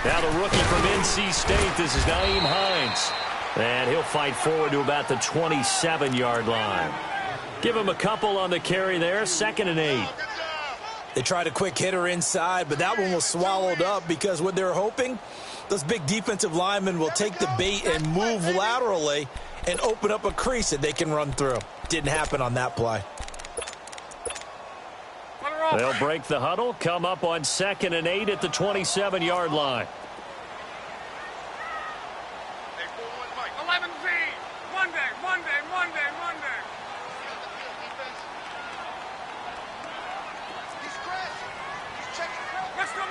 Now the rookie from NC State, this is Nyheim Hines. And he'll fight forward to about the 27-yard line. Give him a couple on the carry there, 2nd and 8. They tried a quick hitter inside, but that one was swallowed up because what they're hoping, those big defensive linemen will take the bait and move laterally and open up a crease that they can run through. Didn't happen on that play. They'll break the huddle, come up on 2nd and 8 at the 27-yard line. 11Z, Monday.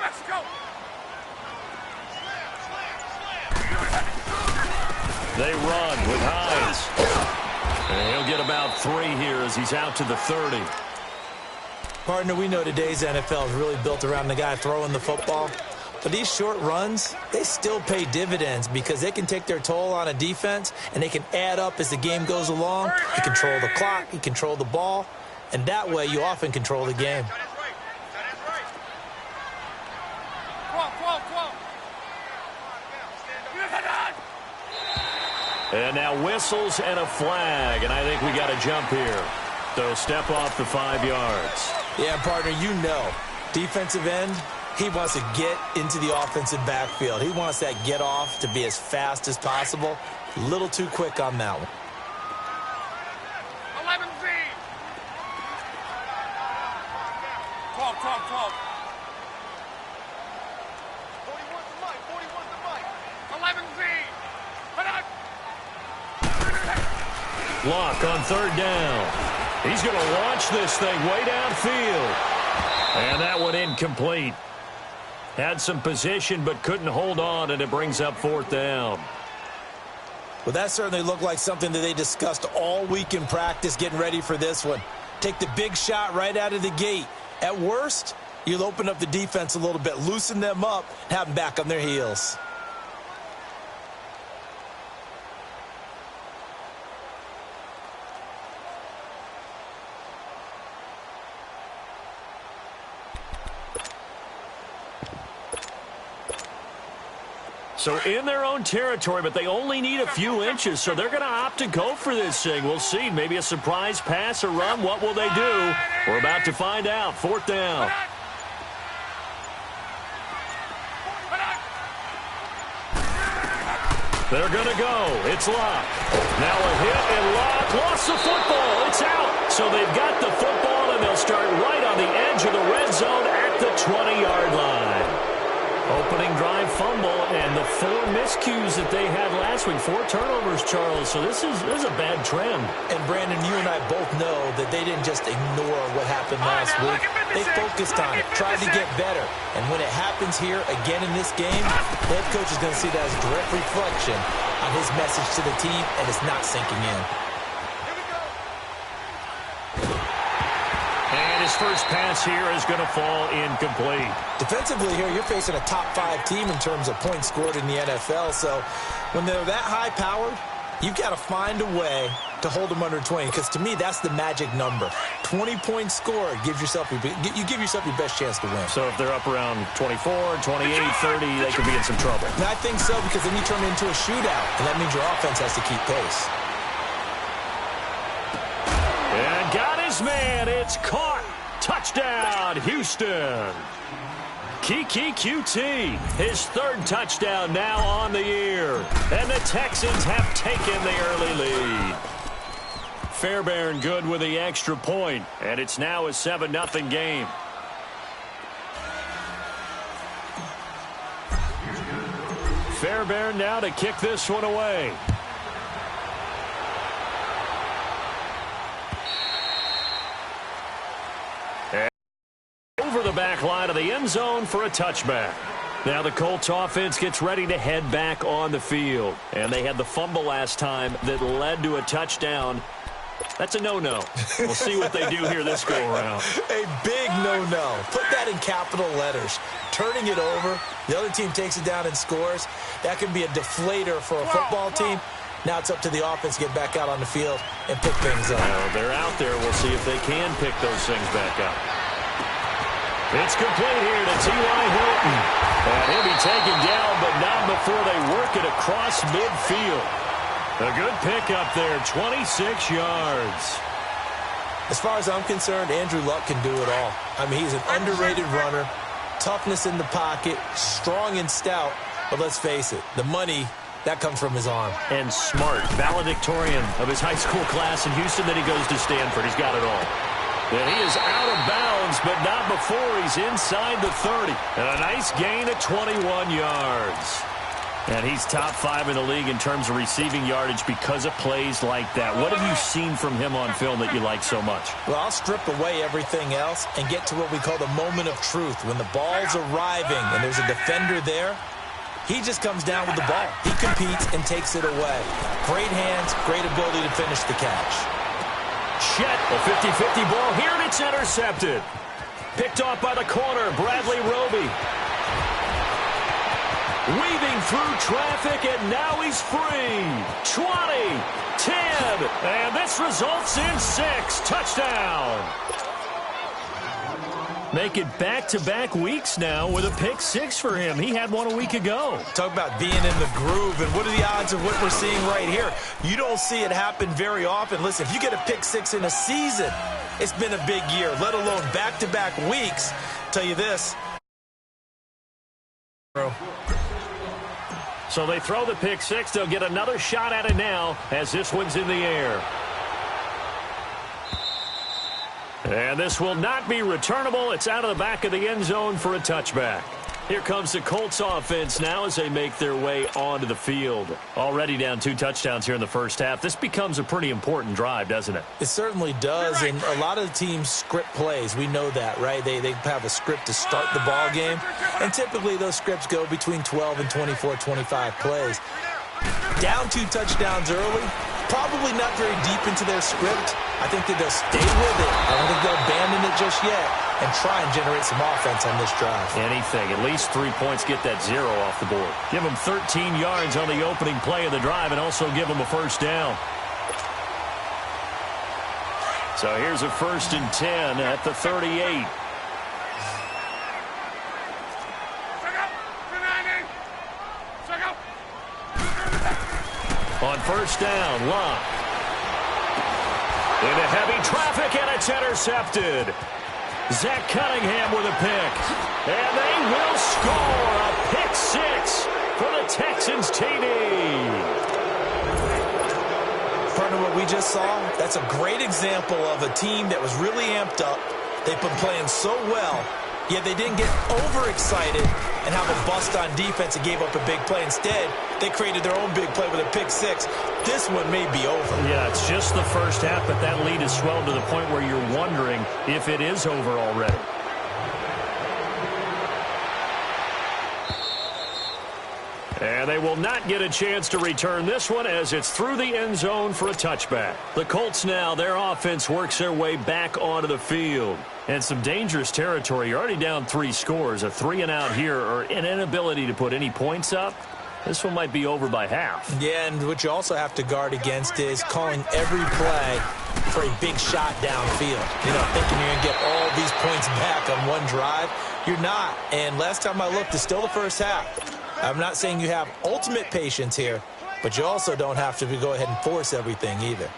Let's go. They run with Hines. And he'll get about 3 here as he's out to the 30. Partner, we know today's NFL is really built around the guy throwing the football. But these short runs, they still pay dividends because they can take their toll on a defense and they can add up as the game goes along. You control the clock, you control the ball, and that way you often control the game. And now whistles and a flag, and I think we got a jump here. So step off the 5 yards. Yeah, partner, you know, defensive end, he wants to get into the offensive backfield. He wants that get off to be as fast as possible. A little too quick on that one. 11Z. 12. 11Z. Block on 3rd down. He's going to launch this thing way downfield. And that one incomplete. Had some position but couldn't hold on, and it brings up 4th down. Well, that certainly looked like something that they discussed all week in practice getting ready for this one. Take the big shot right out of the gate. At worst, you'll open up the defense a little bit, loosen them up, and have them back on their heels. So in their own territory, but they only need a few inches, so they're going to opt to go for this thing. We'll see. Maybe a surprise pass or run. What will they do? We're about to find out. 4th down. They're going to go. It's Locke. Now a hit, and Locke lost the football. It's out. So they've got the football, and they'll start right on the edge of the red zone at the 20-yard line. Opening drive fumble, and the 4 miscues that they had last week. 4 turnovers, Charles. So this is a bad trend. And, Brandon, you and I both know that they didn't just ignore what happened last week. They focused on it, tried to get better. And when it happens here again in this game, the head coach is going to see that as a direct reflection on his message to the team, and it's not sinking in. His first pass here is going to fall incomplete. Defensively here, you're facing a top 5 team in terms of points scored in the NFL. So when they're that high-powered, you've got to find a way to hold them under 20. Because to me, that's the magic number. 20 points scored gives yourself you give yourself your best chance to win. So if they're up around 24, 28, 30, they could be in some trouble. And I think so, because then you turn it into a shootout, and that means your offense has to keep pace. And got his man. It's caught. Touchdown, Houston. Kiki QT, his 3rd touchdown now on the year. And the Texans have taken the early lead. Fairbairn good with the extra point, and it's now a 7-0 game. Fairbairn now to kick this one away. Over the back line of the end zone for a touchback. Now the Colts offense gets ready to head back on the field. And they had the fumble last time that led to a touchdown. That's a no-no. We'll see what they do here this go-around. A big no-no. Put that in capital letters. Turning it over, the other team takes it down and scores. That can be a deflator for a football team. Now it's up to the offense to get back out on the field and pick things up. Well, they're out there. We'll see if they can pick those things back up. It's complete here to T.Y. Hilton. And he'll be taken down before they work it across midfield. A good pickup there, 26 yards. As far as I'm concerned, Andrew Luck can do it all. I mean, he's an underrated runner, toughness in the pocket, strong and stout. But let's face it, the money, that comes from his arm. And smart, valedictorian of his high school class in Houston. Then he goes to Stanford. He's got it all. And he is out of bounds, but not before he's inside the 30. And a nice gain of 21 yards. And he's top 5 in the league in terms of receiving yardage because of plays like that. What have you seen from him on film that you like so much? Well, I'll strip away everything else and get to what we call the moment of truth. When the ball's arriving and there's a defender there, he just comes down with the ball. He competes and takes it away. Great hands, great ability to finish the catch. Chet, a 50-50 ball here, and it's intercepted. Picked off by the corner, Bradley Roby. Weaving through traffic, and now he's free. 20, 10, and this results in 6. Touchdown. Make it back-to-back weeks now with a pick 6 for him. He had one a week ago. Talk about being in the groove, and what are the odds of what we're seeing right here? You don't see it happen very often. Listen, if you get a pick 6 in a season, it's been a big year, let alone back-to-back weeks. Tell you this. So they throw the pick 6. They'll get another shot at it now as this one's in the air. And this will not be returnable. It's out of the back of the end zone for a touchback. Here comes the Colts offense now as they make their way onto the field. Already down 2 touchdowns here in the first half. This becomes a pretty important drive, doesn't it? It certainly does, and a lot of the teams script plays. We know that, right? They have a script to start the ball game, and typically those scripts go between 12 and 24, 25 plays. Down 2 touchdowns early, probably not very deep into their script. I think that they'll stay with it. I don't think they'll abandon it just yet and try and generate some offense on this drive. Anything. At least 3 points, get that 0 off the board. Give them 13 yards on the opening play of the drive and also give them a first down. So here's a 1st and 10 at the 38. On first down, Locke. Into heavy traffic, and it's intercepted. Zach Cunningham with a pick. And they will score a pick 6 for the Texans TD. Partner, what we just saw, that's a great example of a team that was really amped up. They've been playing so well, yet they didn't get overexcited and have a bust on defense and gave up a big play. Instead, they created their own big play with a pick 6. This one may be over. Yeah, it's just the first half, but that lead has swelled to the point where you're wondering if it is over already. And they will not get a chance to return this one as it's through the end zone for a touchback. The Colts now, their offense works their way back onto the field. And some dangerous territory. You're already down 3 scores. A 3-and-out here or an inability to put any points up. This one might be over by half. Yeah, and what you also have to guard against is calling every play for a big shot downfield. You know, thinking you're going to get all these points back on one drive. You're not. And last time I looked, it's still the first half. I'm not saying you have ultimate patience here, but you also don't have to go ahead and force everything either.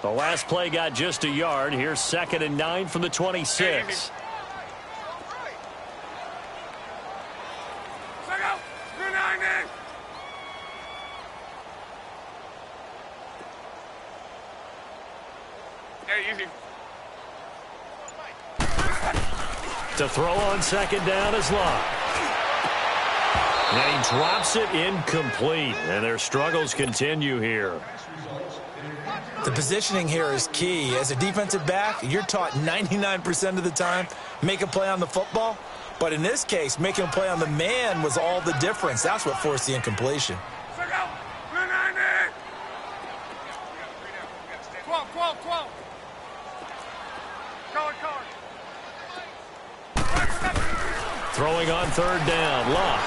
The last play got just a yard. Here's 2nd and 9 from the 26. To throw on 2nd down is Locke. And he drops it incomplete. And their struggles continue here. The positioning here is key. As a defensive back, you're taught 99% of the time, make a play on the football. But in this case, making a play on the man was all the difference. That's what forced the incompletion. 12. Throwing on 3rd down, Locke.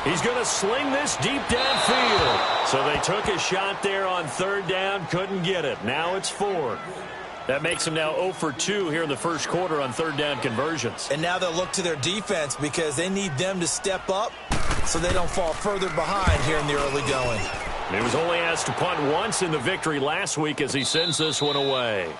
He's going to sling this deep downfield. So they took a shot there on 3rd down, couldn't get it. Now it's 4th. That makes them now 0 for 2 here in the first quarter on third down conversions. And now they'll look to their defense because they need them to step up so they don't fall further behind here in the early going. He was only asked to punt once in the victory last week as he sends this one away.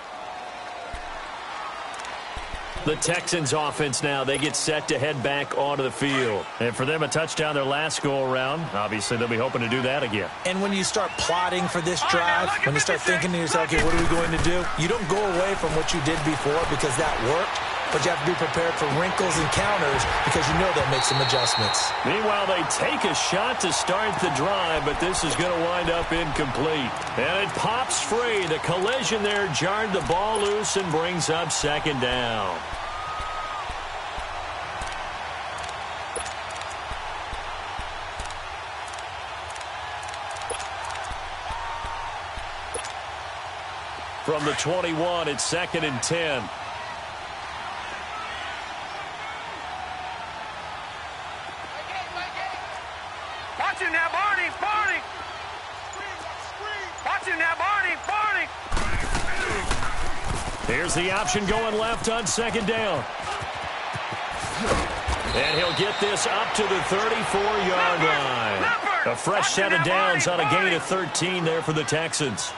The Texans offense now, they get set to head back onto the field. And for them, a touchdown their last go-around. Obviously, they'll be hoping to do that again. And when you start plotting for this drive, when you start thinking to yourself, okay, what are we going to do? You don't go away from what you did before because that worked, but you have to be prepared for wrinkles and counters because you know they'll make some adjustments. Meanwhile, they take a shot to start the drive, but this is going to wind up incomplete. And it pops free. The collision there jarred the ball loose and brings up second down. From the 21, it's 2nd and 10. Watch him now, Barney! Barney! Watch him now, Barney! Barney! Here's the option going left on second down. And he'll get this up to the 34-yard line. A fresh set of downs on a gain of 13 there for the Texans.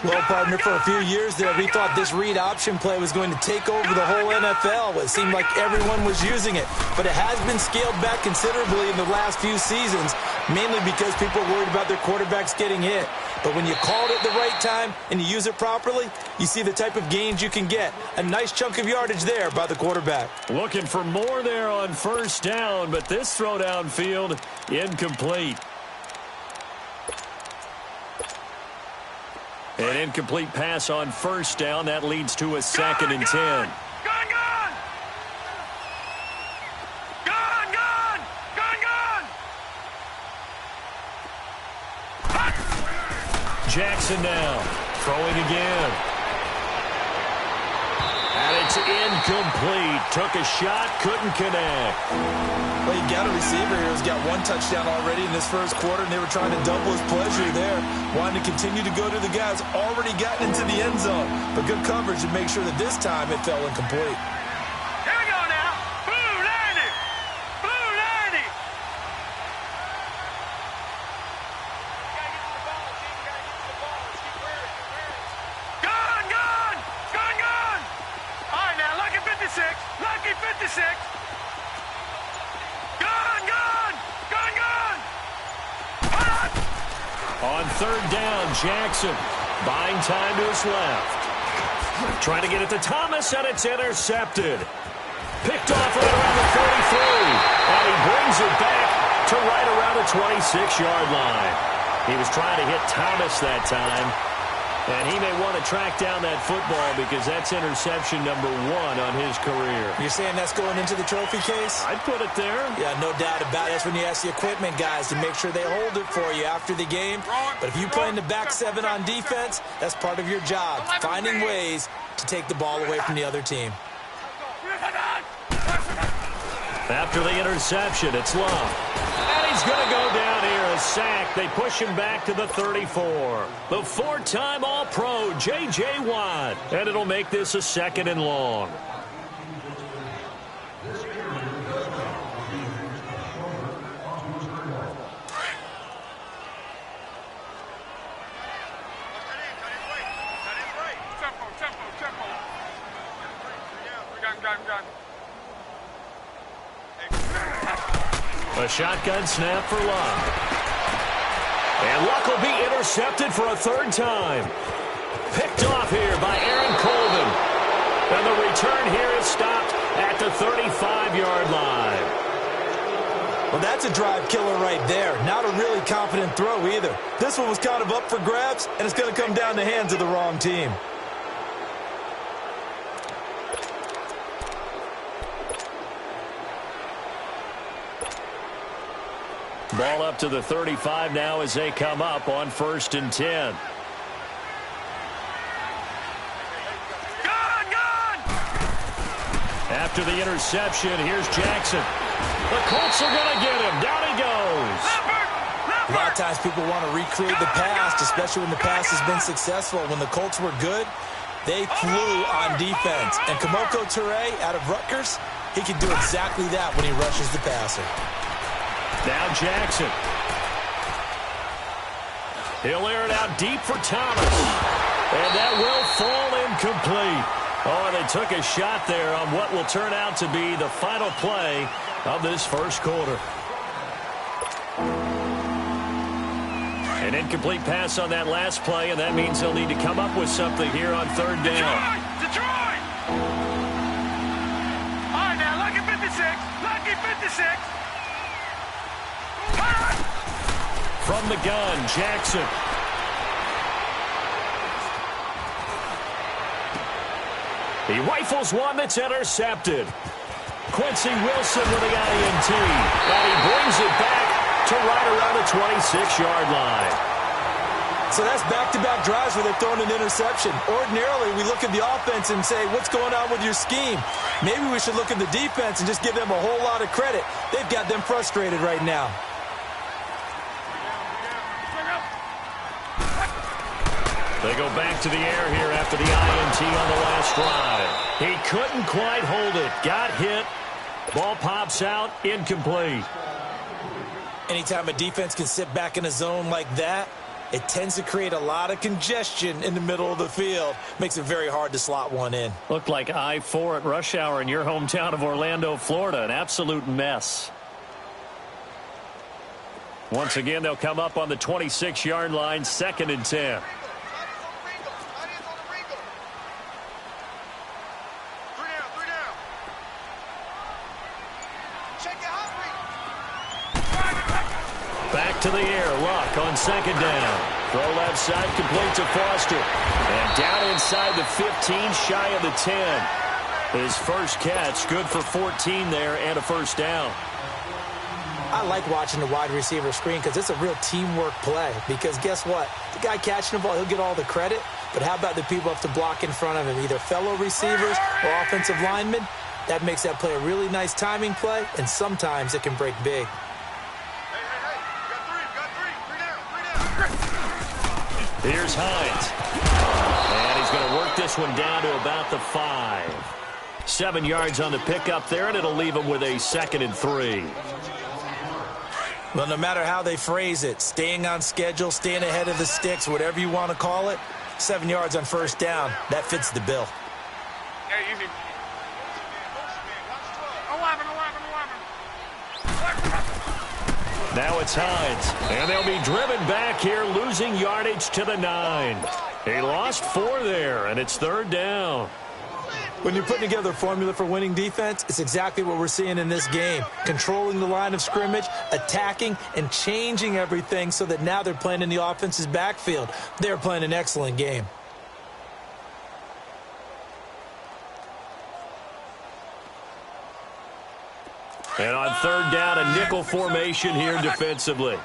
Well, partner, for a few years there, we thought this read option play was going to take over the whole NFL. It seemed like everyone was using it. But it has been scaled back considerably in the last few seasons, mainly because people are worried about their quarterbacks getting hit. But when you call it at the right time and you use it properly, you see the type of gains you can get. A nice chunk of yardage there by the quarterback. Looking for more there on first down, but this throw downfield incomplete. An incomplete pass on first down. That leads to a 2nd and 10. Gone! Gone! Gone! Gone! Gone! Jackson now throwing again. And it's incomplete. Took a shot, couldn't connect. Well, you got a receiver here who's got one touchdown already in this first quarter, and they were trying to double his pleasure there. Wanting to continue to go to the guys already gotten into the end zone. But good coverage to make sure that this time it fell incomplete. Here we go now. Blue 90. Blue 90. Gone! Gone! Gone! Gone! All right, now, lucky 56. Lucky 56. On third down, Jackson buying time to his left. Trying to get it to Thomas, and it's intercepted. Picked off right around the 43. And he brings it back to right around the 26-yard line. He was trying to hit Thomas that time. And he may want to track down that football because that's interception number 1 on his career. You're saying that's going into the trophy case? I'd put it there. Yeah, no doubt about it. That's when you ask the equipment guys to make sure they hold it for you after the game. But if you play in the back 7 on defense, that's part of your job, finding ways to take the ball away from the other team. After the interception, it's Love. And he's going to go down here, a sack. They push him back to the 34. The 4-time All-Pro, J.J. Watt. And it'll make this a 2nd and long. A shotgun snap for Luck. And Luck will be intercepted for a 3rd time. Picked off here by Aaron Colvin. And the return here is stopped at the 35-yard line. Well, that's a drive killer right there. Not a really confident throw either. This one was kind of up for grabs, and it's going to come down the hands of the wrong team. Ball up to the 35 now as they come up on 1st and 10. After the interception, here's Jackson. The Colts are going to get him. Down he goes. A lot of times people want to recreate the past, especially when the past has been successful. When the Colts were good, They flew on defense. And Kamoko Toure out of Rutgers, he can do exactly that when he rushes the passer. Now Jackson. He'll air it out deep for Thomas. And that will fall incomplete. Oh, they took a shot there on what will turn out to be the final play of this first quarter. An incomplete pass on that last play, and that means they'll need to come up with something here on third down. Detroit! All right, now, lucky 56. Lucky 56. From the gun, Jackson. He rifles one that's intercepted. Quincy Wilson with the INT. And he brings it back to right around the 26-yard line. So that's back-to-back drives where they're throwing an interception. Ordinarily, we look at the offense and say, what's going on with your scheme? Maybe we should look at the defense and just give them a whole lot of credit. They've got them frustrated right now. They go back to the air here after the INT on the last drive. He couldn't quite hold it. Got hit. Ball pops out. Incomplete. Anytime a defense can sit back in a zone like that, it tends to create a lot of congestion in the middle of the field. Makes it very hard to slot one in. Looked like I-4 at rush hour in your hometown of Orlando, Florida. An absolute mess. Once again, they'll come up on the 26-yard line, 2nd and 10. Back to the air, Luck on 2nd down. Throw left side, complete to Foster. And down inside the 15, shy of the 10. His first catch, good for 14 there and a first down. I like watching the wide receiver screen because it's a real teamwork play. Because guess what? The guy catching the ball, he'll get all the credit. But how about the people have to block in front of him, either fellow receivers or offensive linemen? That makes that play a really nice timing play, and sometimes it can break big. Here's Hines. And he's going to work this one down to about the 5. 7 yards on the pickup there, and it'll leave him with a 2nd and 3. Well, no matter how they phrase it, staying on schedule, staying ahead of the sticks, whatever you want to call it, 7 yards on first down, that fits the bill. Hey, easy. 11. Now it's Hines, and they'll be driven back here, losing yardage to the 9. He lost 4 there, and it's 3rd down. When you're putting together a formula for winning defense, it's exactly what we're seeing in this game. Controlling the line of scrimmage, attacking, and changing everything so that now they're playing in the offense's backfield. They're playing an excellent game. And on 3rd down, a nickel formation here defensively.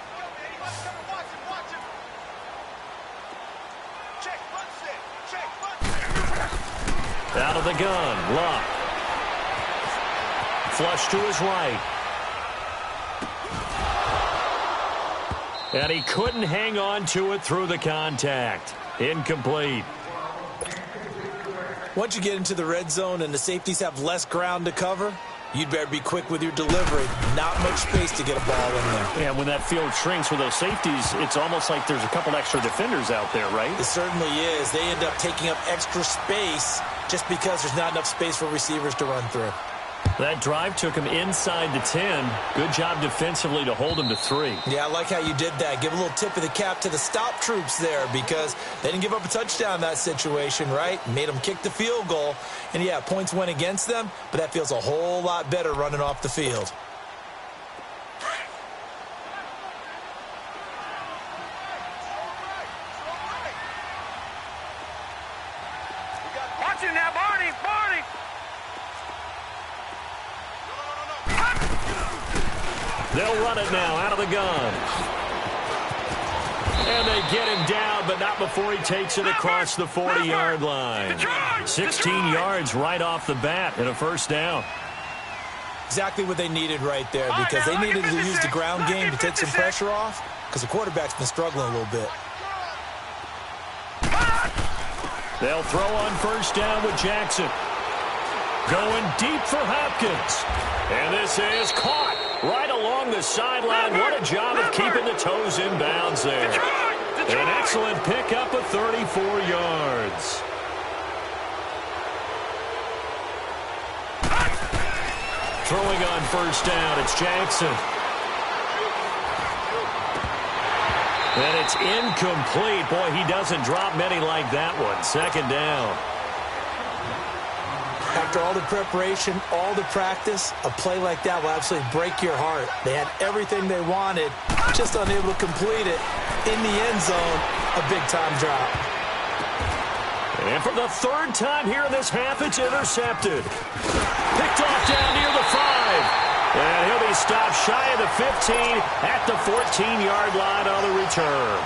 Out of the gun, Luck. Flush to his right. And he couldn't hang on to it through the contact. Incomplete. Once you get into the red zone and the safeties have less ground to cover, you'd better be quick with your delivery. Not much space to get a ball in there. And when that field shrinks with those safeties, it's almost like there's a couple extra defenders out there, right? It certainly is. They end up taking up extra space just because there's not enough space for receivers to run through. That drive took him inside the 10. Good job defensively to hold him to 3. Yeah, I like how you did that. Give a little tip of the cap to the stop troops there because they didn't give up a touchdown in that situation, right? Made them kick the field goal. And, yeah, points went against them, but that feels a whole lot better running off the field. Watch it now, Barney! Barney! They'll run it now out of the gun. And they get him down, but not before he takes it across the 40-yard line. 16 yards right off the bat and a first down. Exactly what they needed right there because they needed to use the ground game to take some pressure off because the quarterback's been struggling a little bit. They'll throw on first down with Jackson. Going deep for Hopkins. And this is caught right along the sideline. What a job of keeping the toes in bounds there. An excellent pickup of 34 yards. Throwing on first down, it's Jackson. And it's incomplete. Boy, he doesn't drop many like that one. Second down. After all the preparation, all the practice, a play like that will absolutely break your heart. They had everything they wanted, just unable to complete it. In the end zone, a big-time drop. And for the third time here in this half, it's intercepted. Picked off down near the 5. And he'll be stopped shy of the 15 at the 14-yard line on the return.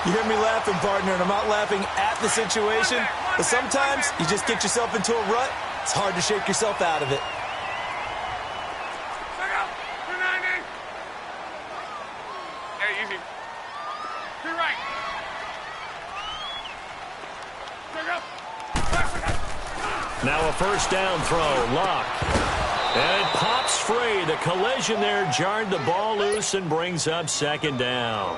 You hear me laughing, partner, and I'm not laughing at the situation, but sometimes you just get yourself into a rut. It's hard to shake yourself out of it. Hey, easy. You're right. Now a first down throw, Luck. And it pops free. The collision there jarred the ball loose and brings up second down.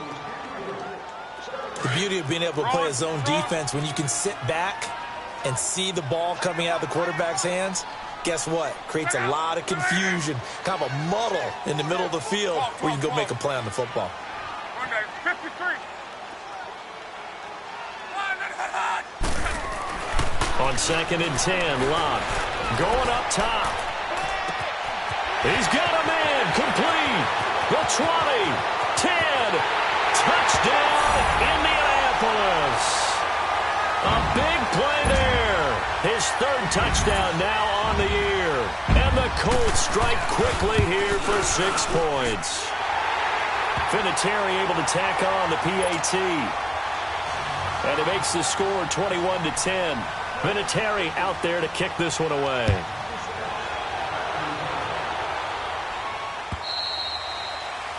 The beauty of being able to play a zone defense when you can sit back and see the ball coming out of the quarterback's hands, guess what? Creates a lot of confusion, kind of a muddle in the middle of the field where you can go make a play on the football. 53. On second and 10, Luck going up top. He's got a man complete. The 20, 10, touchdown, Indianapolis. A big play there. His third touchdown now on the year. And the Colts strike quickly here for 6 points. Vinatieri able to tack on the PAT. And it makes the score 21-10. Vinatieri out there to kick this one away.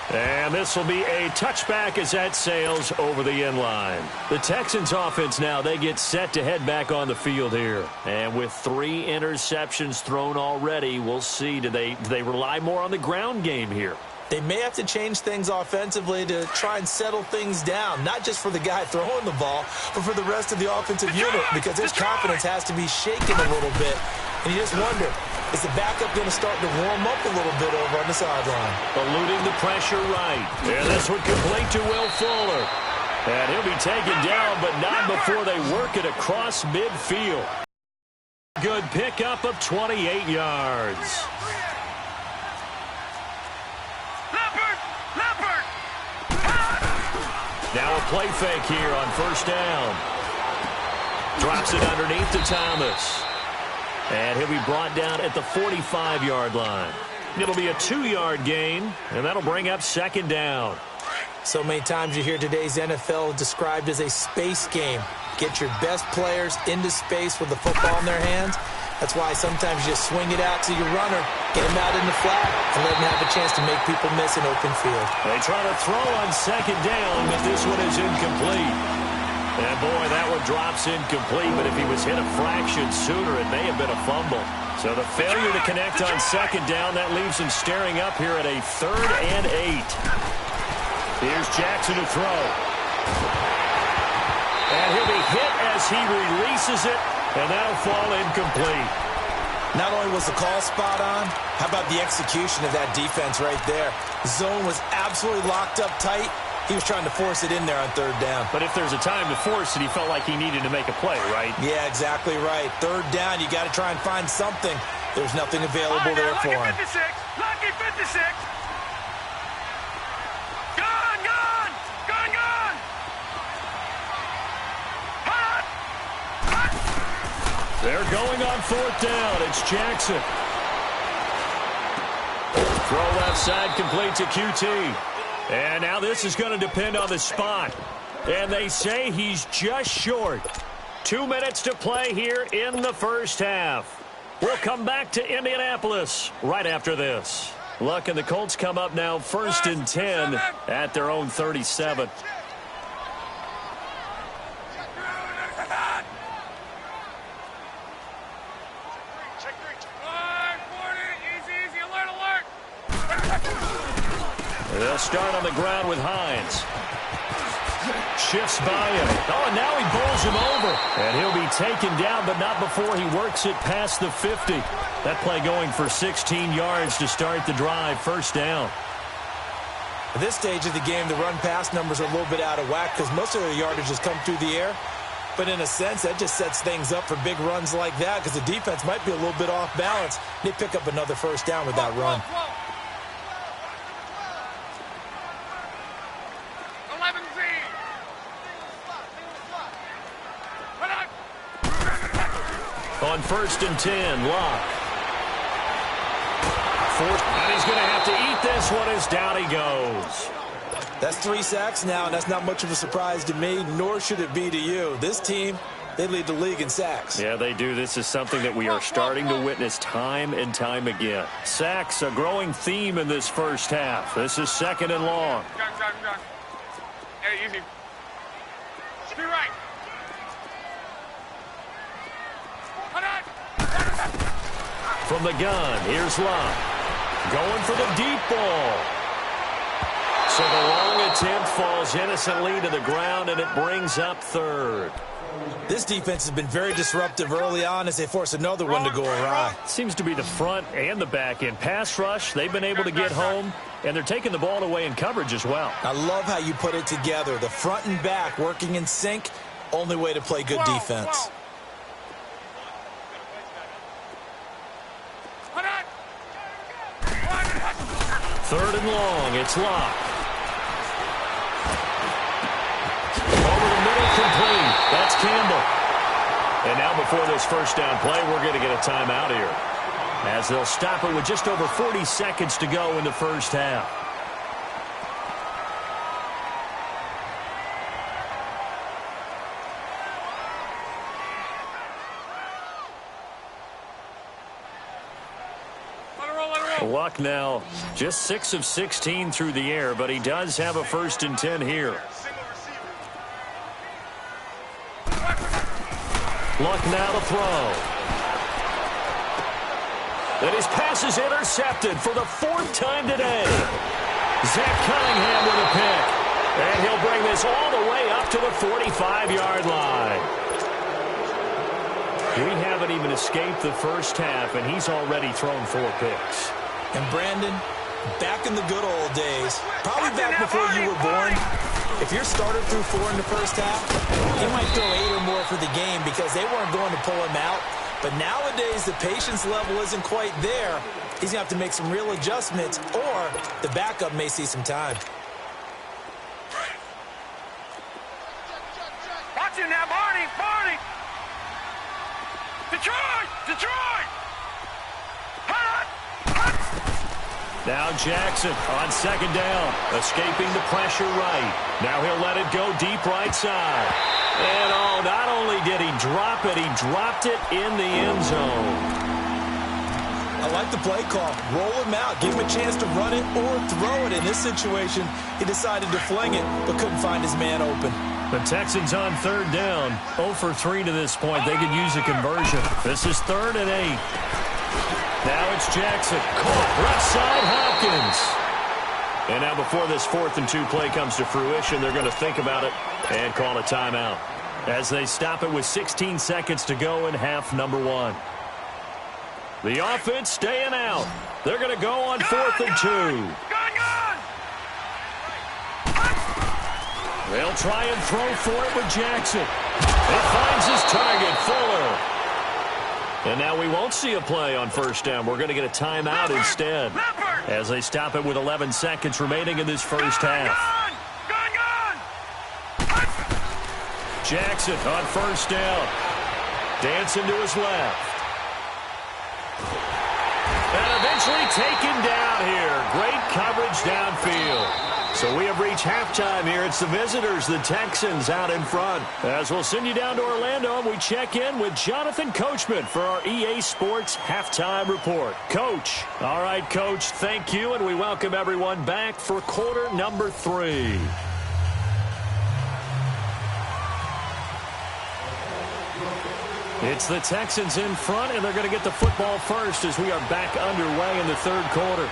And this will be a touchback as that sails over the end line. The Texans offense now, they get set to head back on the field here. And with 3 interceptions thrown already, we'll see. Do they rely more on the ground game here? They may have to change things offensively to try and settle things down, not just for the guy throwing the ball, but for the rest of the offensive unit, because his confidence has to be shaken a little bit. And you just wonder, is the backup going to start to warm up a little bit over on the sideline? Eluding the pressure right. And this one complete to Will Fuller. And he'll be taken down, but not before they work it across midfield. Good pickup of 28 yards. Now a play fake here on first down. Drops it underneath to Thomas. And he'll be brought down at the 45-yard line. It'll be a 2-yard gain, and that'll bring up second down. So many times you hear today's NFL described as a space game. Get your best players into space with the football in their hands. That's why sometimes you just swing it out to your runner, get him out in the flat, and let him have a chance to make people miss an open field. They try to throw on second down, but this one is incomplete. And boy, that one drops incomplete, but if he was hit a fraction sooner, it may have been a fumble. So the failure to connect on second down, that leaves him staring up here at a 3rd and 8. Here's Jackson to throw. And he'll be hit as he releases it, and that'll fall incomplete. Not only was the call spot on, how about the execution of that defense right there? The zone was absolutely locked up tight. He was trying to force it in there on 3rd down. But if there's a time to force it, he felt like he needed to make a play, right? Yeah, exactly right. 3rd down, you got to try and find something. There's nothing available there for him. Lucky 56. Gone. They're going on 4th down. It's Jackson. Throw left side complete to QT. And now this is going to depend on the spot. And they say he's just short. 2 minutes to play here in the first half. We'll come back to Indianapolis right after this. Luck and the Colts come up now 1st and 10 at their own 37. Easy, alert, alert. They'll start on the ground with Hines. Shifts by him. Oh, and now he bowls him over. And he'll be taken down, but not before he works it past the 50. That play going for 16 yards to start the drive. First down. At this stage of the game, the run-pass numbers are a little bit out of whack because most of their yardage has come through the air. But in a sense, that just sets things up for big runs like that because the defense might be a little bit off balance. They pick up another first down with that run. 11Z. On 1st and 10, Locke. And he's going to have to eat this one as down he goes. That's 3 sacks now, and that's not much of a surprise to me, nor should it be to you. This team, they lead the league in sacks. Yeah, they do. This is something that we are starting to witness time and time again. Sacks, a growing theme in this first half. This is 2nd and long. Gun. Hey, easy. Be right. From the gun, here's Locke. Going for the deep ball. So the long attempt falls innocently to the ground, and it brings up 3rd. This defense has been very disruptive early on as they force another one to go awry. Seems to be the front and the back end. Pass rush, they've been able to get home, and they're taking the ball away in coverage as well. I love how you put it together. The front and back working in sync, only way to play good defense. 3rd and long, it's Locke. Over the middle, complete. That's Campbell. And now before this first down play, we're going to get a timeout here, as they'll stop it with just over 40 seconds to go in the first half. Luck now just 6 of 16 through the air, but he does have a 1st and 10 here. Luck now to throw. And his pass is intercepted for the 4th time today. Zach Cunningham with a pick. And he'll bring this all the way up to the 45-yard line. We haven't even escaped the first half, and he's already thrown 4 picks. And Brandon, back in the good old days, probably back before you were born, if your starter threw 4 in the first half, he might throw 8 or more for the game because they weren't going to pull him out. But nowadays, the patience level isn't quite there. He's going to have to make some real adjustments, or the backup may see some time. Watch it now, Barney! Detroit! Now Jackson on 2nd down, escaping the pressure right. Now he'll let it go deep right side. And oh, not only did he drop it, he dropped it in the end zone. I like the play call. Roll him out. Give him a chance to run it or throw it. In this situation, he decided to fling it, but couldn't find his man open. The Texans on 3rd down. 0 for 3 to this point. They could use a conversion. This is 3rd and 8. Now it's Jackson. Caught right side Hopkins. And now before this 4th and 2 play comes to fruition, they're going to think about it and call a timeout as they stop it with 16 seconds to go in half number 1. The offense staying out. They're going to go on 4th and 2. They'll try and throw for it with Jackson. It finds his target, Fuller. And now we won't see a play on 1st down. We're going to get a timeout instead as they stop it with 11 seconds remaining in this first half. Jackson on 1st down. Dancing to his left. And eventually taken down here. Great coverage downfield. So we have reached halftime here. It's the visitors, the Texans, out in front. As we'll send you down to Orlando, and we check in with Jonathan Coachman for our EA Sports Halftime Report. Coach. All right, Coach, thank you, and we welcome everyone back for quarter number 3. It's the Texans in front, and they're going to get the football first as we are back underway in the third quarter.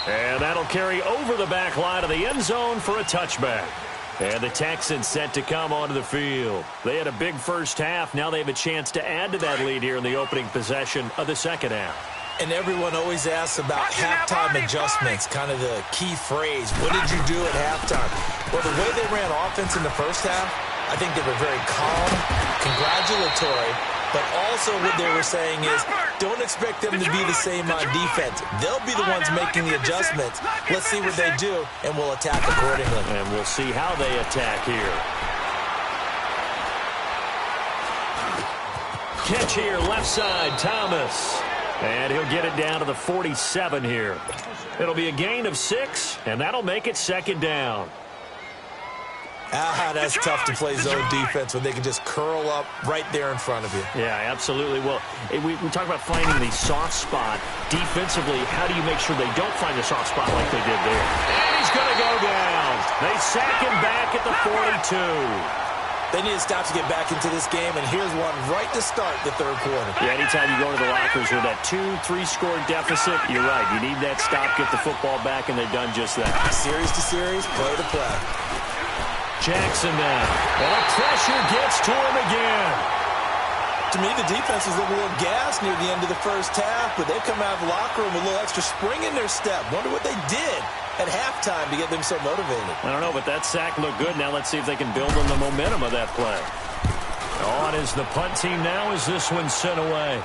And that'll carry over the back line of the end zone for a touchback. And the Texans set to come onto the field. They had a big first half. Now they have a chance to add to that lead here in the opening possession of the second half. And everyone always asks about halftime adjustments, kind of the key phrase. What did you do at halftime? Well, the way they ran offense in the first half, I think they were very calm, congratulatory, but also what they were saying is don't expect them to be the same on defense. They'll be the ones making the adjustments. Let's see what they do, and we'll attack accordingly. And we'll see how they attack here. Catch here, left side, Thomas. And he'll get it down to the 47 here. It'll be a gain of 6, and that'll make it second down. That's tough to play zone defense when they can just curl up right there in front of you. Yeah, absolutely. Well, we talk about finding the soft spot. Defensively, how do you make sure they don't find the soft spot like they did there? And he's going to go down. They sack him back at the 42. They need to stop to get back into this game, and here's one right to start the third quarter. Yeah, anytime you go to the lockers with that 2-3 score deficit, you're right. You need that stop, get the football back, and they've done just that. Series to series, play to play. Jackson now. And the pressure gets to him again. To me, the defense was a little gassed near the end of the first half, but they come out of the locker room with a little extra spring in their step. Wonder what they did at halftime to get them so motivated. I don't know, but that sack looked good. Now let's see if they can build on the momentum of that play. On is the punt team now as this one's sent away.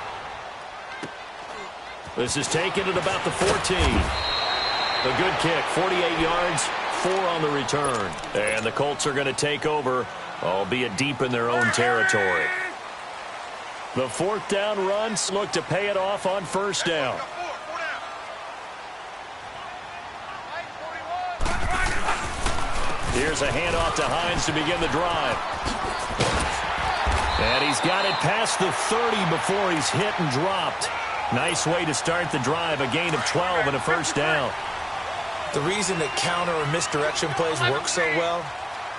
This is taken at about the 14. A good kick, 48 yards, 4 on the return. And the Colts are going to take over, albeit deep in their own territory. The fourth down runs look to pay it off on first down. Here's a handoff to Hines to begin the drive. And he's got it past the 30 before he's hit and dropped. Nice way to start the drive, a gain of 12 and a first down. The reason that counter or misdirection plays work so well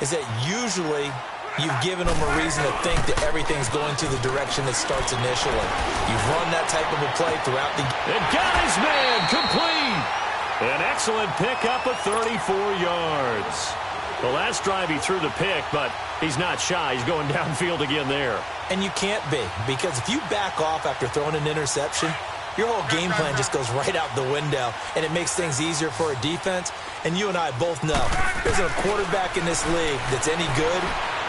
is that usually you've given them a reason to think that everything's going to the direction it starts initially. You've run that type of a play throughout the game. And got his man complete. An excellent pickup of 34 yards. The last drive he threw the pick, but he's not shy. He's going downfield again there. And you can't be, because if you back off after throwing an interception, your whole game plan just goes right out the window, and it makes things easier for a defense. And you and I both know there's a quarterback in this league that's any good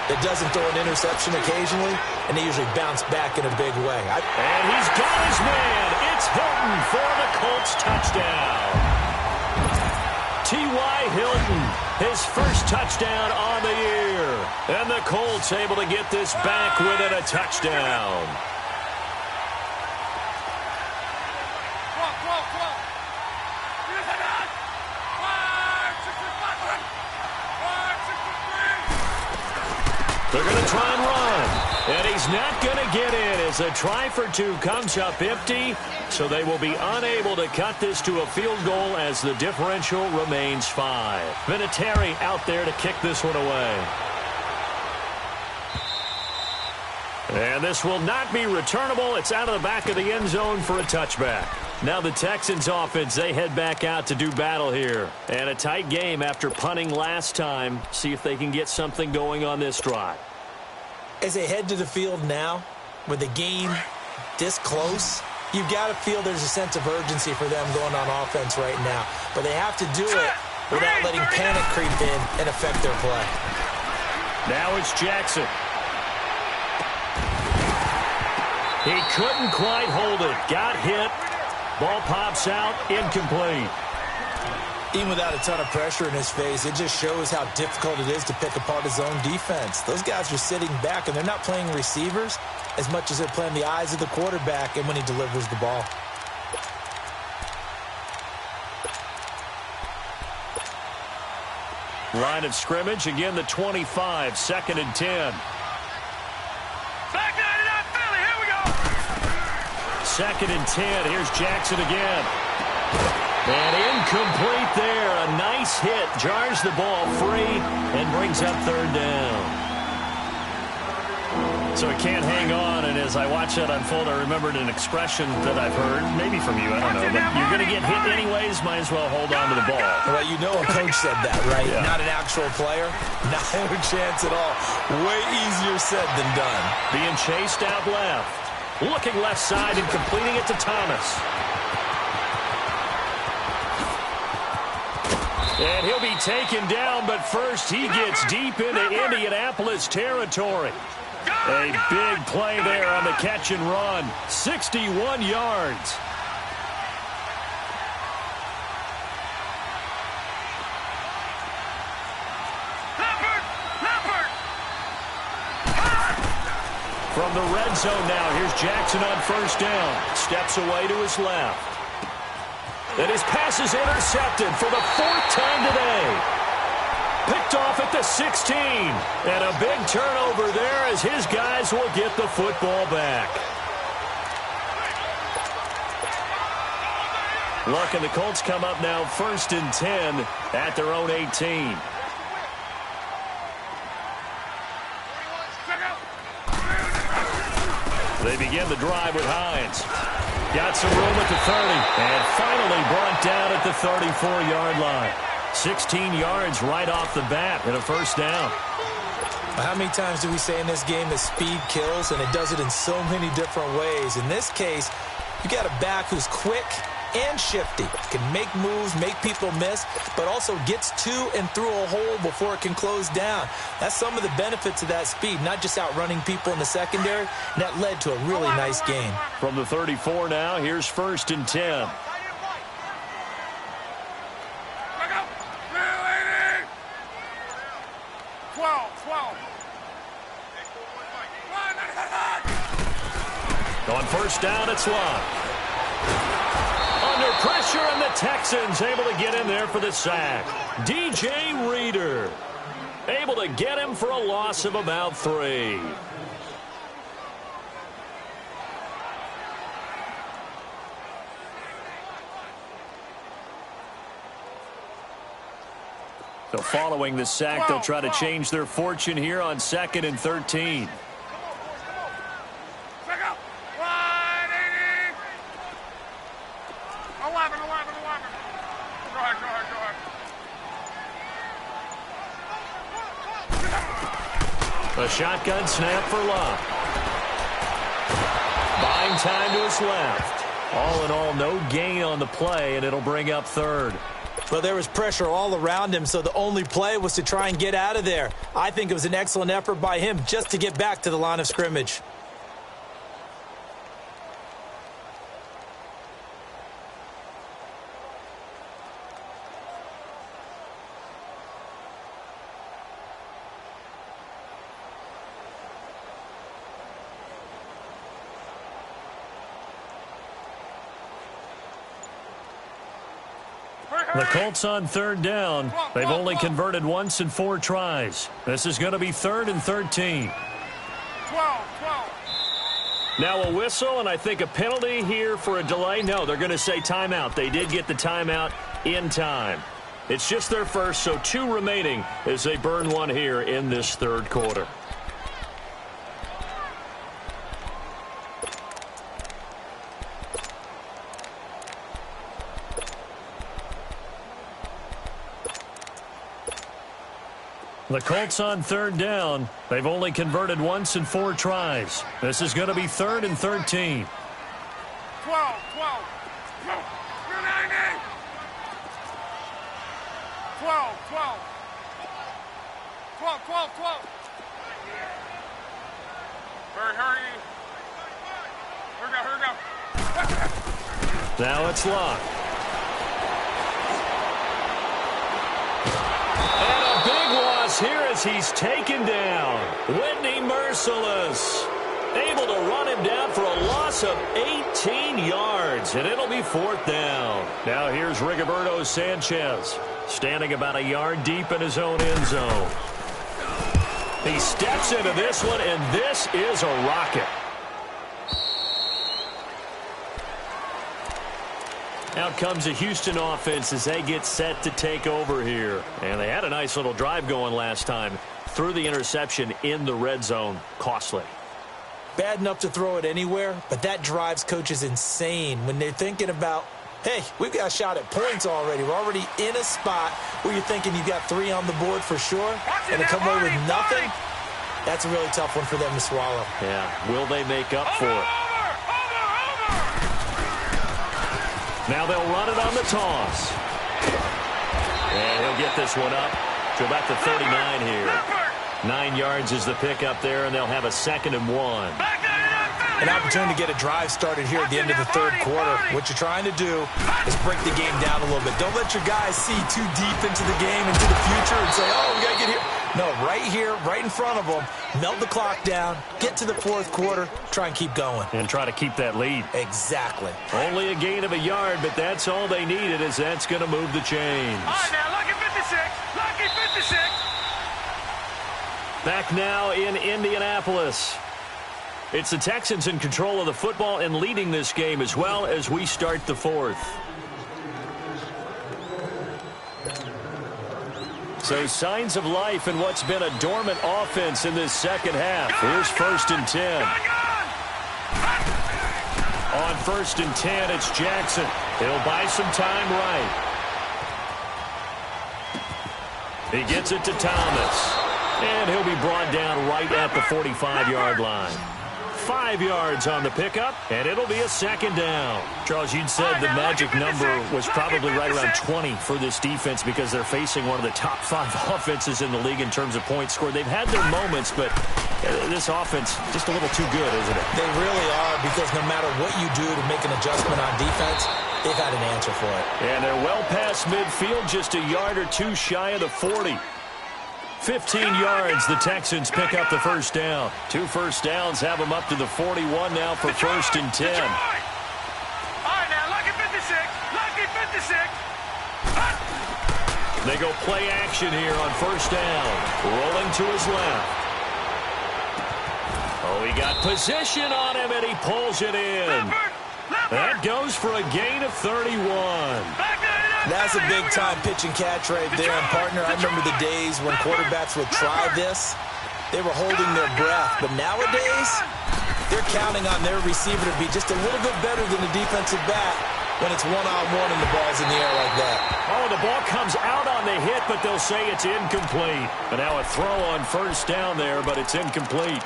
that doesn't throw an interception occasionally, and they usually bounce back in a big way. And he's got his man. It's Hilton for the Colts touchdown. T.Y. Hilton, his first touchdown on the year. And the Colts able to get this back within a touchdown. They're going to try and run. And he's not going to get in as a try for 2 comes up empty. So they will be unable to cut this to a field goal as the differential remains 5. Vinatieri out there to kick this one away. And this will not be returnable. It's out of the back of the end zone for a touchback. Now the Texans offense, they head back out to do battle here. And a tight game after punting last time. See if they can get something going on this drive. As they head to the field now, with the game this close, you've got to feel there's a sense of urgency for them going on offense right now. But they have to do it without letting panic creep in and affect their play. Now it's Jackson. He couldn't quite hold it. Got hit. Ball pops out. Incomplete. Even without a ton of pressure in his face, it just shows how difficult it is to pick apart his own defense. Those guys are sitting back, and they're not playing receivers as much as they're playing the eyes of the quarterback and when he delivers the ball. Line of scrimmage, again the 25, 2nd and 10. Back 99 Philly, here we go. 2nd and 10, here's Jackson again. And incomplete there, a nice hit, jars the ball free and brings up 3rd down. So he can't hang on, and as I watch that unfold, I remembered an expression that I've heard, maybe from you, I don't know, but you're going to get hit anyways, might as well hold on to the ball. Well, you know a coach said that, right? Yeah. Not an actual player. Not a chance at all. Way easier said than done. Being chased out left. Looking left side and completing it to Thomas. And he'll be taken down, but first he gets deep into Indianapolis territory. A big play there on the catch and run. 61 yards. From the red zone now, here's Jackson on first down. Steps away to his left. And his pass is intercepted for the 4th time today. Picked off at the 16. And a big turnover there as his guys will get the football back. Luck and the Colts come up now 1st and 10 at their own 18. They begin the drive with Hines. Got some room at the 30. And finally brought down at the 34-yard line. 16 yards right off the bat and a first down. How many times do we say in this game that speed kills, and it does it in so many different ways? In this case, you got a back who's quick and shifty. Can make moves, make people miss, but also gets to and through a hole before it can close down. That's some of the benefits of that speed, not just outrunning people in the secondary. And that led to a really nice game. From the 34 now, here's 1st and 10. On first down, it's Locke. Under pressure, and the Texans able to get in there for the sack. DJ Reader able to get him for a loss of about 3. So following the sack, they'll try to change their fortune here on 2nd and 13. A shotgun snap for Locke. Buying time to his left. All in all, no gain on the play, and it'll bring up 3rd. Well, there was pressure all around him, so the only play was to try and get out of there. I think it was an excellent effort by him just to get back to the line of scrimmage. The Colts on 3rd down. They've only converted once in 4 tries. This is going to be 3rd and 13. Now a whistle, and I think a penalty here for a delay. No, they're going to say timeout. They did get the timeout in time. It's just their first, so 2 remaining as they burn 1 here in this 3rd quarter. The Colts on 3rd down. They've only converted once in 4 tries. This is going to be 3rd and 13. 12. 12. Hurry. Here we go. Now it's Locke. Here as he's taken down. Whitney Merciless able to run him down for a loss of 18 yards, and it'll be 4th down. Now here's Rigoberto Sanchez standing about a yard deep in his own end zone. He steps into this one, and this is a rocket. Out comes the Houston offense as they get set to take over here. And they had a nice little drive going last time. Through the interception in the red zone. Costly. bad enough to throw it anywhere, but that drives coaches insane when they're thinking about, hey, we've got a shot at points already. We're already in a spot where you're thinking you've got 3 on the board for sure, and to come away with nothing, that's a really tough one for them to swallow. Yeah, will they make up for it? Now they'll run it on the toss. And he'll get this one up to about the 39 here. 9 yards is the pickup there, and they'll have a 2nd and 1. An opportunity to get a drive started here at the end of the third quarter. What you're trying to do is break the game down a little bit. Don't let your guys see too deep into the game, into the future, and say, oh, we got to get here. No, right here, right in front of them, melt the clock down, get to the fourth quarter, try and keep going. And try to keep that lead. Exactly. Only a gain of a yard, but that's all they needed, as that's going to move the chains. All right, now, lucky 56. Lucky 56. Back now in Indianapolis. It's the Texans in control of the football and leading this game as well as we start the fourth. So signs of life in what's been a dormant offense in this second half. Here's 1st and 10. On 1st and 10, it's Jackson. He'll buy some time right. He gets it to Thomas. And he'll be brought down right at the 45-yard line. 5 yards on the pickup, and it'll be a 2nd down. Charles, you'd said the magic number was probably right around 20 for this defense because they're facing one of the top 5 offenses in the league in terms of points scored. They've had their moments, but this offense just a little too good, isn't it? They really are, because no matter what you do to make an adjustment on defense, they've had an answer for it. And they're well past midfield, just a yard or 2 shy of the 40. 15 yards, the Texans pick up the 1st down. 2 first downs have them up to the 41 now for 1st and 10. All right, now, lucky 56. Lucky 56. They go play action here on 1st down. Rolling to his left. Oh, he got position on him, and he pulls it in. That goes for a gain of 31. That's a big-time pitch and catch right there. And, partner, I remember the days when quarterbacks would try this. They were holding their breath. But nowadays, they're counting on their receiver to be just a little bit better than the defensive back when it's one-on-one and the ball's in the air like that. Oh, the ball comes out on the hit, but they'll say it's incomplete. But now a throw on 1st down there, but it's incomplete.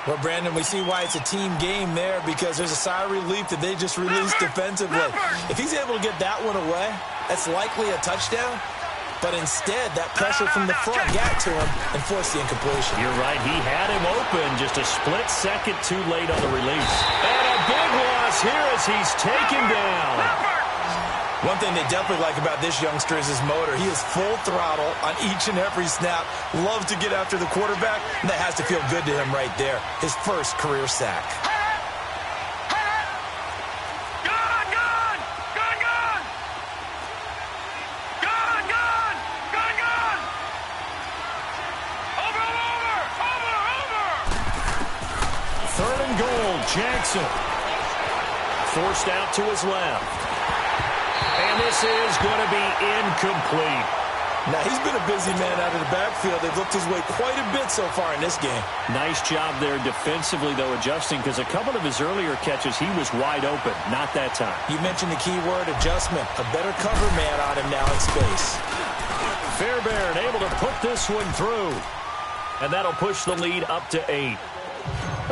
Well, Brandon, we see why it's a team game there, because there's a sigh of relief that they just released defensively. If he's able to get that one away, that's likely a touchdown. But instead, that pressure from the front got to him and forced the incompletion. You're right. He had him open, just a split second too late on the release. And a big loss here as he's taken down. One thing they definitely like about this youngster is his motor. He is full throttle on each and every snap. Loves to get after the quarterback, and that has to feel good to him right there. His first career sack. Jackson forced out to his left. And this is going to be incomplete. Now, he's been a busy man out of the backfield. They've looked his way quite a bit so far in this game. Nice job there defensively, though, adjusting, because a couple of his earlier catches, he was wide open. Not that time. You mentioned the key word, adjustment. A better cover man on him now in space. Fairbairn able to put this one through. And that'll push the lead up to 8.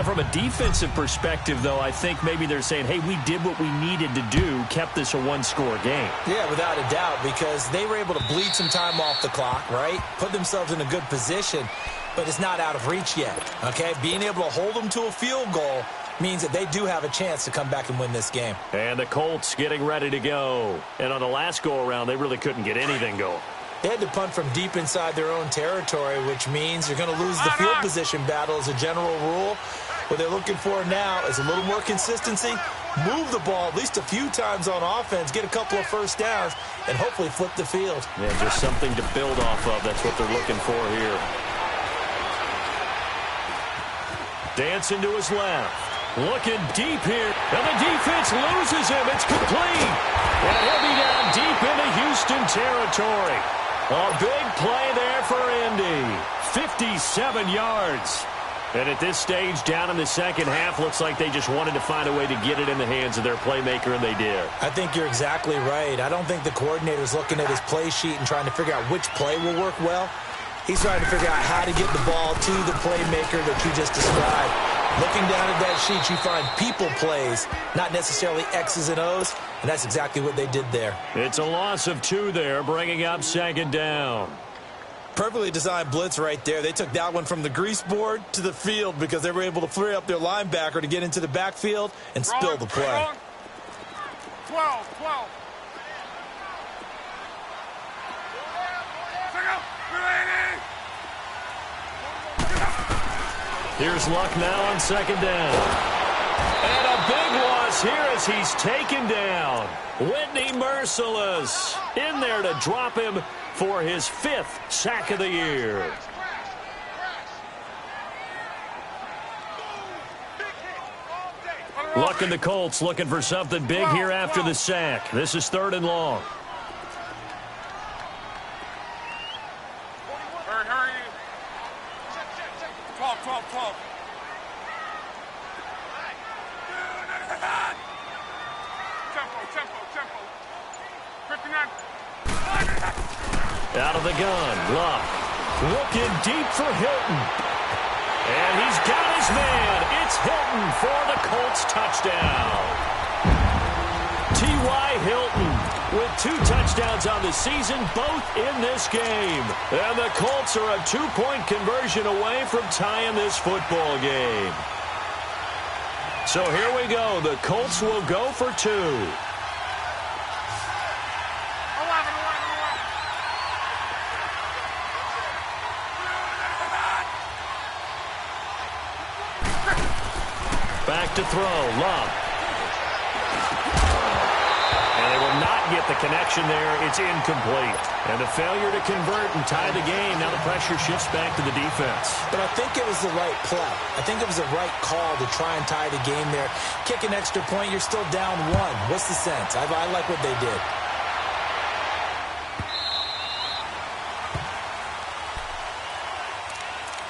From a defensive perspective, though, I think maybe they're saying, hey, we did what we needed to do, kept this a one-score game. Yeah, without a doubt, because they were able to bleed some time off the clock, right? Put themselves in a good position, but it's not out of reach yet, okay? Being able to hold them to a field goal means that they do have a chance to come back and win this game. And the Colts getting ready to go. And on the last go-around, they really couldn't get anything going. They had to punt from deep inside their own territory, which means you're going to lose the field position battle as a general rule. What they're looking for now is a little more consistency, move the ball at least a few times on offense, get a couple of first downs, and hopefully flip the field. Yeah, just something to build off of. That's what they're looking for here. Dancing to his left. Looking deep here. And the defense loses him. It's complete. And he'll be down deep into Houston territory. A big play there for Indy. 57 yards. And at this stage, down in the second half, looks like they just wanted to find a way to get it in the hands of their playmaker, and they did. I think you're exactly right. I don't think the coordinator's looking at his play sheet and trying to figure out which play will work well. He's trying to figure out how to get the ball to the playmaker that you just described. Looking down at that sheet, you find people plays, not necessarily X's and O's, and that's exactly what they did there. It's a loss of 2 there, bringing up second down. Perfectly designed blitz right there. They took that one from the grease board to the field because they were able to free up their linebacker to get into the backfield and spill the play. 12. Here's Luck now on second down. And a big loss here as he's taken down. Whitney Merciless in there to drop him for his 5th sack of the year. Luck and the Colts looking for something big here after the sack. This is 3rd and long. Hurry. 12. Tempo. 59. Out of the gun, Luck looking deep for Hilton. And he's got his man. It's Hilton for the Colts touchdown. T.Y. Hilton with 2 touchdowns on the season, both in this game. And the Colts are a 2-point conversion away from tying this football game. So here we go. The Colts will go for 2. Back to throw, Love. And they will not get the connection there. It's incomplete. And a failure to convert and tie the game. Now the pressure shifts back to the defense. But I think it was the right play. I think it was the right call to try and tie the game there. Kick an extra point, you're still down 1. What's the sense? I like what they did.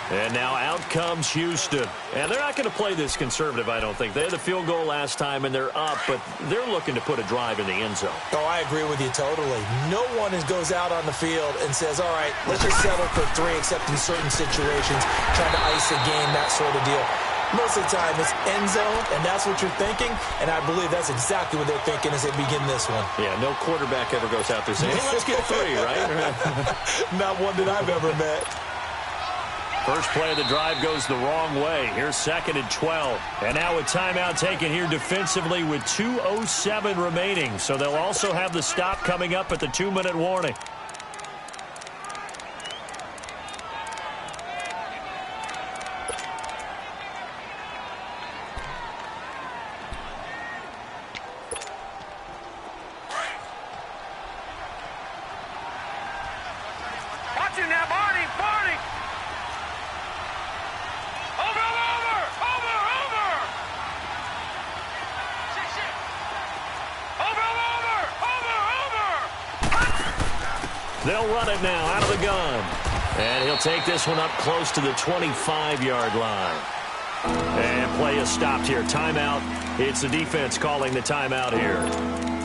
And now out comes Houston. And they're not going to play this conservative, I don't think. They had a field goal last time, and they're up, but they're looking to put a drive in the end zone. Oh, I agree with you totally. No one goes out on the field and says, all right, let's just settle for 3, except in certain situations, trying to ice a game, that sort of deal. Most of the time, it's end zone, and that's what you're thinking, and I believe that's exactly what they're thinking as they begin this one. Yeah, no quarterback ever goes out there saying, hey, let's get 3, right? Not one that I've ever met. First play of the drive goes the wrong way. Here's 2nd and 12. And now a timeout taken here defensively with 2:07 remaining. So they'll also have the stop coming up at the 2-minute warning. Watch it now, Barney. They'll run it now out of the gun. And he'll take this one up close to the 25-yard line. And play is stopped here. Timeout. It's the defense calling the timeout here.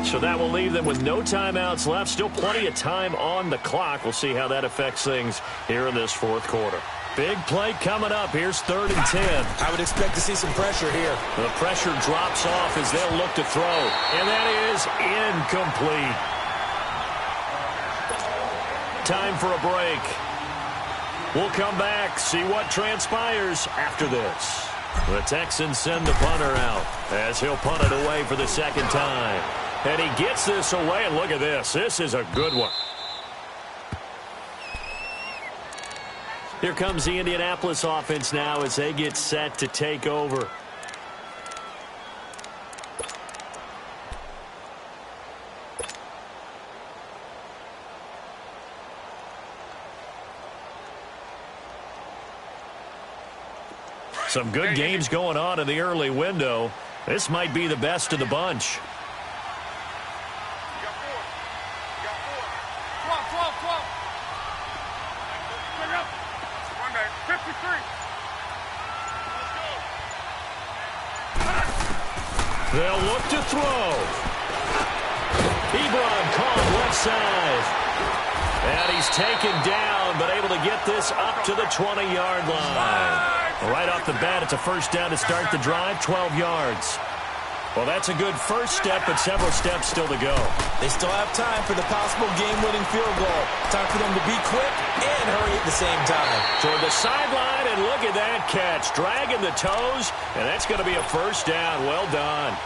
So that will leave them with no timeouts left. Still plenty of time on the clock. We'll see how that affects things here in this 4th quarter. Big play coming up. Here's 3rd and 10. I would expect to see some pressure here. The pressure drops off as they'll look to throw. And that is incomplete. Time for a break. We'll come back, see what transpires after this. The Texans send the punter out as he'll punt it away for the 2nd time. And he gets this away, and look at this. This is a good one. Here comes the Indianapolis offense now as they get set to take over. Some good games going on in the early window. This might be the best of the bunch. They'll look to throw. Ebron caught left side. And he's taken down, but able to get this up to the 20-yard line. Right off the bat, it's a first down to start the drive, 12 yards. Well, that's a good first step, but several steps still to go. They still have time for the possible game-winning field goal. Time for them to be quick and hurry at the same time. Toward the sideline, and look at that catch. Dragging the toes, and that's going to be a first down. Well done.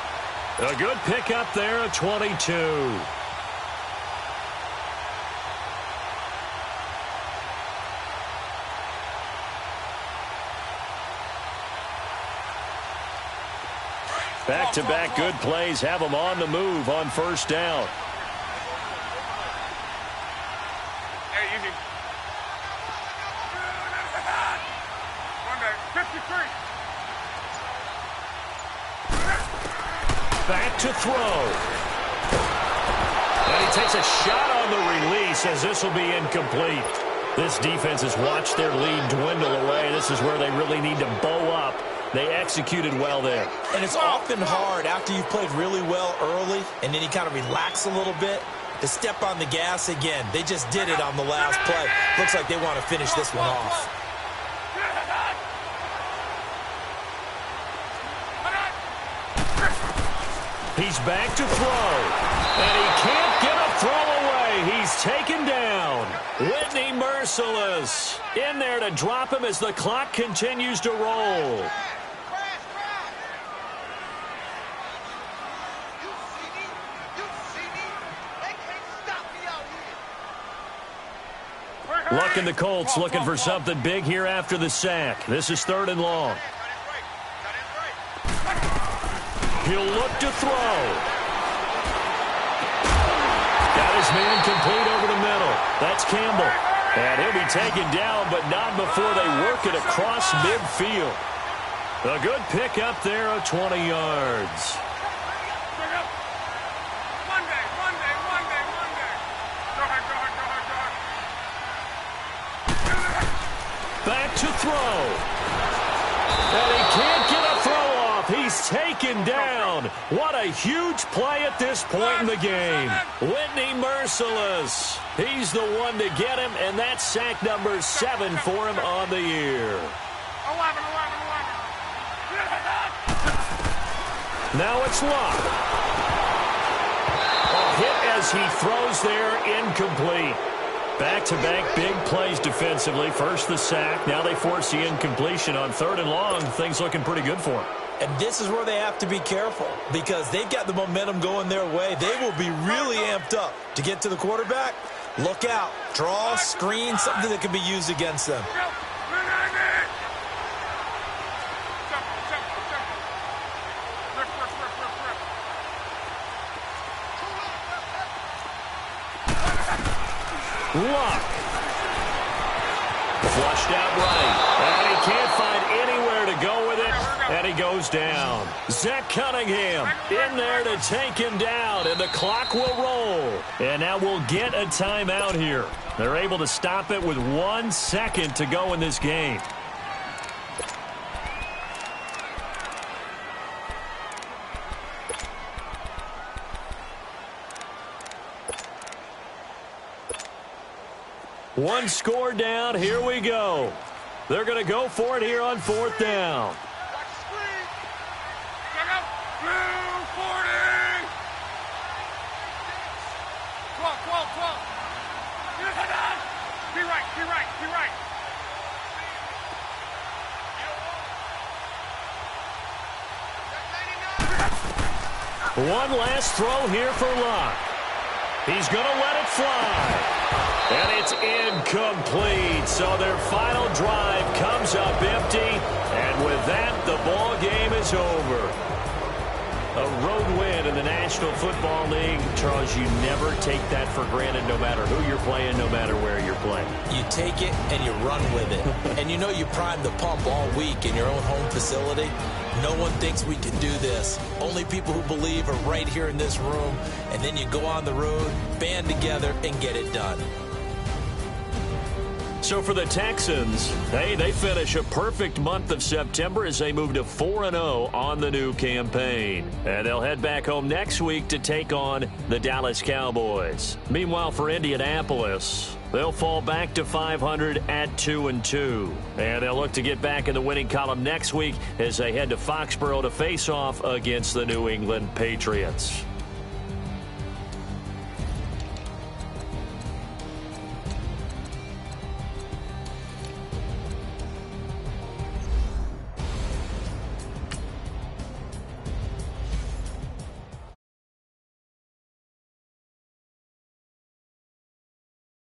A good pickup there at 22. Back-to-back good plays have them on the move on first down. Hey, easy. 53. Back to throw. And he takes a shot on the release as this will be incomplete. This defense has watched their lead dwindle away. This is where they really need to bow up. They executed well there. And it's often hard after you've played really well early and then you kind of relax a little bit to step on the gas again. They just did it on the last play. Looks like they want to finish this one off. He's back to throw. And he can't get a throw away. He's taken down. Whitney merciless. In there to drop him as the clock continues to roll. Luck in the Colts looking for something big here after the sack. This is 3rd and long. He'll look to throw. Got his man complete over the middle. That's Campbell. And he'll be taken down, but not before they work it across midfield. A good pick up there of 20 yards. Back to throw. And he can't get a throw off. He's taken down. What a huge play at this point in the game. Whitney merciless. He's the one to get him, and that's sack number 7 for him on the year. 11. Now it's Luck. A hit as he throws there, incomplete. Back-to-back big plays defensively. First the sack. Now they force the incompletion on 3rd and long. Things looking pretty good for them. And this is where they have to be careful because they've got the momentum going their way. They will be really amped up to get to the quarterback. Look out. Draw, screen, something that can be used against them. Luck. Flushed out right. And he can't find anywhere to go with it. And he goes down. Zach Cunningham in there to take him down. And the clock will roll. And now we'll get a timeout here. They're able to stop it with 1 second to go in this game. One score down. Here we go. They're going to go for it here on 4th down. Be right. One last throw here for Luck. He's going to let it fly. And it's incomplete. So their final drive comes up empty. And with that, the ball game is over. A road win in the National Football League. Charles, you never take that for granted no matter who you're playing, no matter where you're playing. You take it and you run with it. And you know you primed the pump all week in your own home facility. No one thinks we can do this. Only people who believe are right here in this room. And then you go on the road, band together, and get it done. So for the Texans, hey, they finish a perfect month of September as they move to 4-0 on the new campaign. And they'll head back home next week to take on the Dallas Cowboys. Meanwhile, for Indianapolis, they'll fall back to 500 at 2-2. And they'll look to get back in the winning column next week as they head to Foxborough to face off against the New England Patriots.